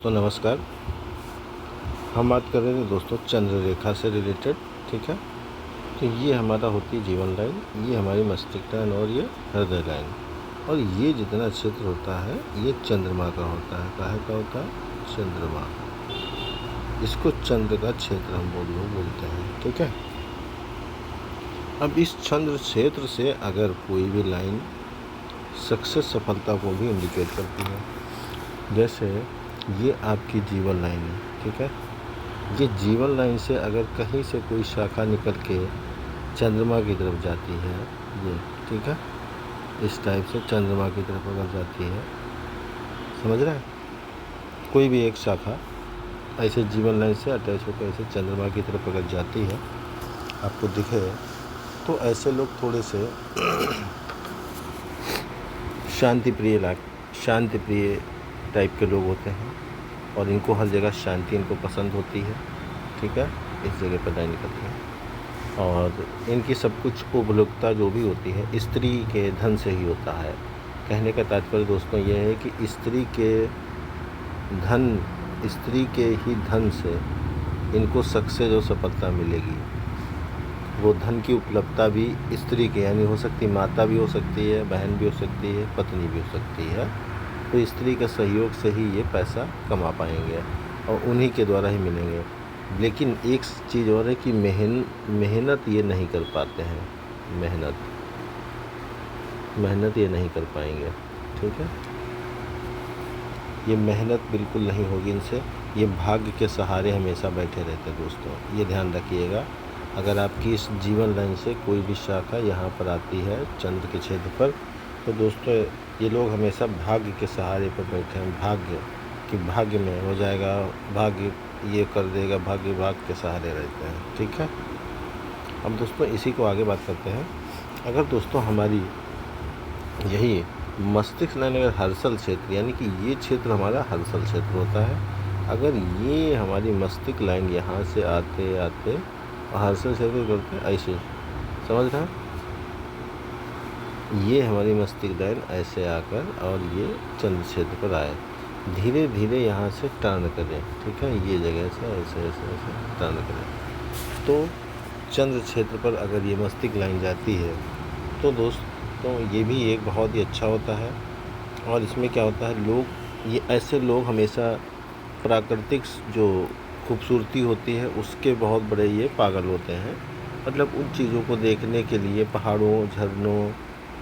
तो नमस्कार। हम बात कर रहे थे दोस्तों चंद्र रेखा से रिलेटेड। ठीक है, तो ये हमारा होती है जीवन लाइन, ये हमारी मस्तिष्क लाइन और ये हृदय लाइन। और ये जितना क्षेत्र होता है ये चंद्रमा का होता है। काहे का होता है? चंद्रमा। इसको चंद्र का क्षेत्र हम लोग बोलते हैं। ठीक है, अब इस चंद्र क्षेत्र से अगर कोई भी लाइन सक्सेस, सफलता को भी इंडिकेट करती है। जैसे ये आपकी जीवन लाइन है। ठीक है, ये जीवन लाइन से अगर कहीं से कोई शाखा निकल के चंद्रमा की तरफ जाती है, ये ठीक है, इस टाइप से चंद्रमा की तरफ अगर जाती है, समझ रहे हैं, कोई भी एक शाखा ऐसे जीवन लाइन से अटैच होकर ऐसे चंद्रमा की तरफ अगर जाती है, आपको दिखे, तो ऐसे लोग थोड़े से शांति प्रिय टाइप के लोग होते हैं और इनको हर जगह शांति इनको पसंद होती है। ठीक है, इस जगह पर लाइन निकलती है और इनकी सब कुछ उपलब्धता जो भी होती है स्त्री के धन से ही होता है। कहने का तात्पर्य दोस्तों ये है कि स्त्री के ही धन से इनको सक्सेस और सफलता मिलेगी। वो धन की उपलब्धता भी स्त्री के, यानी हो सकती माता भी हो सकती है, बहन भी हो सकती है, पत्नी भी हो सकती है। तो स्त्री के सहयोग से ही ये पैसा कमा पाएंगे और उन्हीं के द्वारा ही मिलेंगे। लेकिन एक चीज़ और है कि मेहनत ये नहीं कर पाते हैं, मेहनत ये नहीं कर पाएंगे। ठीक है, ये मेहनत बिल्कुल नहीं होगी इनसे, ये भाग्य के सहारे हमेशा बैठे रहते हैं दोस्तों। ये ध्यान रखिएगा, अगर आपकी इस जीवन लाइन से कोई भी शाखा यहाँ पर आती है चंद्र के क्षेत्र पर, तो दोस्तों ये लोग हमेशा भाग्य के सहारे पर बैठे हैं। भाग्य में हो जाएगा, भाग्य ये कर देगा, भाग के सहारे रहते हैं। ठीक है, अब दोस्तों इसी को आगे बात करते हैं। अगर दोस्तों हमारी यही मस्तिष्क लाइन अगर हर्षल क्षेत्र, यानी कि ये क्षेत्र हमारा हर्षल क्षेत्र होता है, अगर ये हमारी मस्तिष्क लाइन यहाँ से आते आते हर्षल क्षेत्र करते ऐसे, समझ रहे हैं, ये हमारी मस्तिष्क लाइन ऐसे आकर और ये चंद्र क्षेत्र पर आए, धीरे धीरे यहाँ से टर्न करें। ठीक है, ये जगह से ऐसे ऐसे ऐसे टर्न करें। तो चंद्र क्षेत्र पर अगर ये मस्तिष्क लाइन जाती है तो दोस्तों ये भी एक बहुत ही अच्छा होता है। और इसमें क्या होता है, ये ऐसे लोग हमेशा प्राकृतिक जो खूबसूरती होती है उसके बहुत बड़े ये पागल होते हैं। मतलब उन चीज़ों को देखने के लिए, पहाड़ों, झरनों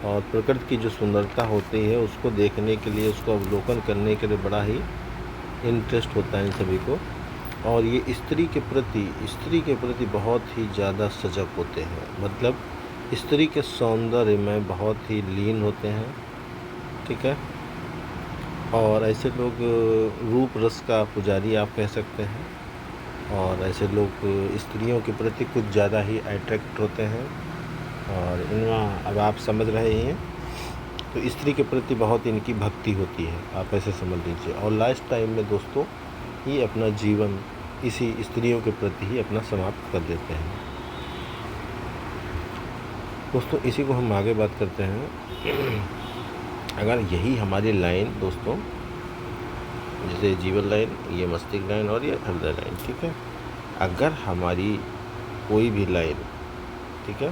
और प्रकृति की जो सुंदरता होती है उसको देखने के लिए, उसको अवलोकन करने के लिए बड़ा ही इंटरेस्ट होता है इन सभी को। और ये स्त्री के प्रति बहुत ही ज़्यादा सजग होते हैं। मतलब स्त्री के सौंदर्य में बहुत ही लीन होते हैं। ठीक है, और ऐसे लोग रूप रस का पुजारी आप कह सकते हैं। और ऐसे लोग स्त्रियों के प्रति कुछ ज़्यादा ही अट्रैक्ट होते हैं। और इनमें अब आप समझ रहे हैं, तो स्त्री के प्रति बहुत इनकी भक्ति होती है, आप ऐसे समझ लीजिए। और लास्ट टाइम में दोस्तों ये अपना जीवन इसी स्त्रियों के प्रति ही अपना समाप्त कर देते हैं। दोस्तों इसी को हम आगे बात करते हैं। अगर यही हमारी लाइन दोस्तों, जैसे जीवन लाइन, ये मस्तिष्क लाइन और ये हृदय लाइन, ठीक है, अगर हमारी कोई भी लाइन, ठीक है,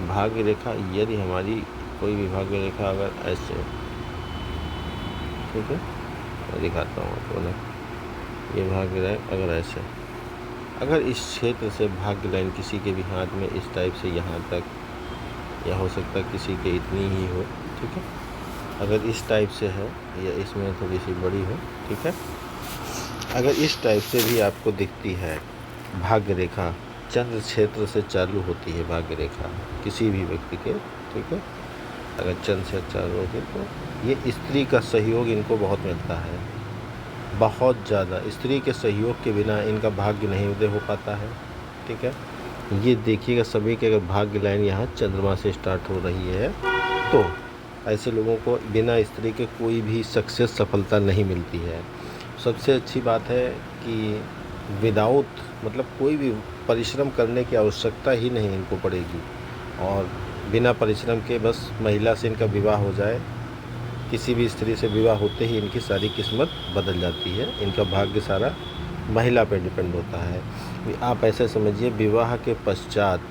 भाग्य रेखा, यदि हमारी कोई भी भाग्य रेखा अगर ऐसे, ठीक है, मैं दिखाता हूँ आपको ना, ये भाग्य रेखा अगर ऐसे, अगर इस क्षेत्र से भाग्य लाइन किसी के भी हाथ में इस टाइप से यहाँ तक, या हो सकता है किसी के इतनी ही हो, ठीक है, अगर इस टाइप से है या इसमें थोड़ी सी बड़ी हो, ठीक है, अगर इस टाइप से भी आपको दिखती है भाग्य रेखा, चंद्र क्षेत्र से चालू होती है भाग्य रेखा किसी भी व्यक्ति के, ठीक है, अगर चंद्र से चालू होती है तो ये स्त्री का सहयोग इनको बहुत मिलता है, बहुत ज़्यादा। स्त्री के सहयोग के बिना इनका भाग्य नहीं उदय हो पाता है। ठीक है, ये देखिएगा सभी के, अगर भाग्य लाइन यहाँ चंद्रमा से स्टार्ट हो रही है तो ऐसे लोगों को बिना स्त्री के कोई भी सक्सेस, सफलता नहीं मिलती है। सबसे अच्छी बात है कि विदाउट, मतलब कोई भी परिश्रम करने की आवश्यकता ही नहीं इनको पड़ेगी, और बिना परिश्रम के बस महिला से इनका विवाह हो जाए किसी भी स्त्री से विवाह होते ही इनकी सारी किस्मत बदल जाती है, इनका भाग्य सारा महिला पे डिपेंड होता है। आप ऐसे समझिए विवाह के पश्चात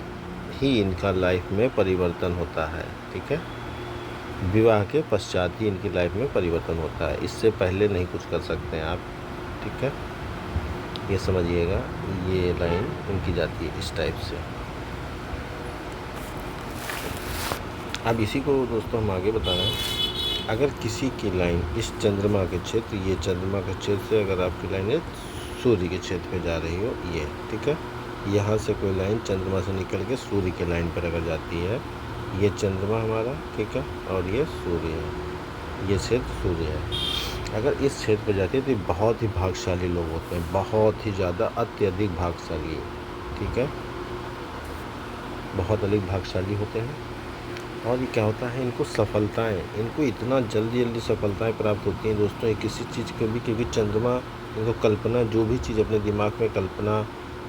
ही इनका लाइफ में परिवर्तन होता है, ठीक है। विवाह के पश्चात ही इनकी लाइफ में परिवर्तन होता है, इससे पहले नहीं कुछ कर सकते हैं आप, ठीक है। ये समझिएगा, ये लाइन इनकी जाती है इस टाइप से। अब इसी को दोस्तों हम आगे बता रहे हैं। अगर किसी की लाइन इस चंद्रमा के क्षेत्र, ये चंद्रमा के क्षेत्र से अगर आपकी लाइन है सूर्य के क्षेत्र पे जा रही हो, ये ठीक है, यहाँ से कोई लाइन चंद्रमा से निकल के सूर्य के लाइन पर अगर जाती है, ये चंद्रमा हमारा, ठीक है, और ये सूर्य है, ये क्षेत्र सूर्य है। अगर इस क्षेत्र पर जाती है तो ये बहुत ही भाग्यशाली लोग होते हैं, बहुत ही ज़्यादा अत्यधिक भाग्यशाली, ठीक है, बहुत अधिक भाग्यशाली होते हैं। और ये क्या होता है, इनको सफलताएं, इनको इतना जल्दी जल्दी सफलताएं प्राप्त होती हैं दोस्तों, ये किसी चीज़ के भी, क्योंकि चंद्रमा इनको कल्पना, जो भी चीज़ अपने दिमाग में कल्पना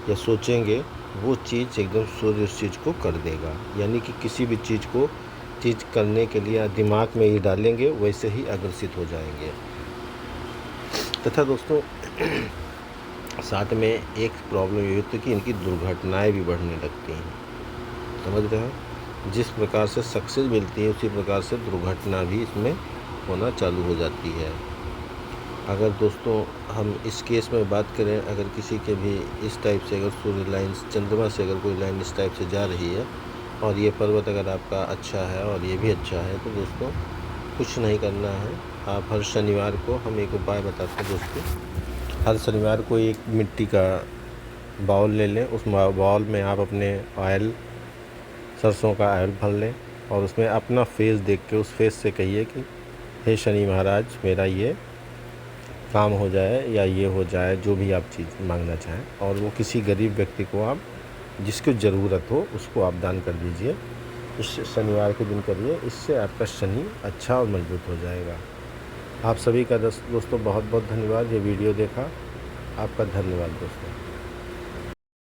या सोचेंगे वो चीज़ एकदम सूर्य उस चीज़ को कर देगा। यानी कि किसी भी चीज़ को करने के लिए दिमाग में ही डालेंगे वैसे ही अग्रसित हो जाएंगे। तथा दोस्तों साथ में एक प्रॉब्लम ये होती है कि इनकी दुर्घटनाएं भी बढ़ने लगती हैं, समझ रहे हैं। जिस प्रकार से सक्सेस मिलती है उसी प्रकार से दुर्घटना भी इसमें होना चालू हो जाती है। अगर दोस्तों हम इस केस में बात करें, अगर किसी के भी इस टाइप से अगर सूर्य लाइन चंद्रमा से अगर कोई लाइन इस टाइप से जा रही है और ये पर्वत अगर आपका अच्छा है और ये भी अच्छा है, तो दोस्तों कुछ नहीं करना है। आप हर शनिवार को, हम एक उपाय बताते हैं दोस्तों, हर शनिवार को एक मिट्टी का बाउल ले लें, उस बाउल में आप अपने ऑयल, सरसों का ऑयल भर लें और उसमें अपना फेस देख के उस फेस से कहिए कि हे शनि महाराज, मेरा ये काम हो जाए या ये हो जाए, जो भी आप चीज़ मांगना चाहें, और वो किसी गरीब व्यक्ति को आप, जिसको ज़रूरत हो, उसको आप दान कर दीजिए। इस शनिवार के दिन करिए, इससे आपका शनि अच्छा और मजबूत हो जाएगा। आप सभी का दोस्तों बहुत बहुत धन्यवाद, ये वीडियो देखा, आपका धन्यवाद दोस्तों।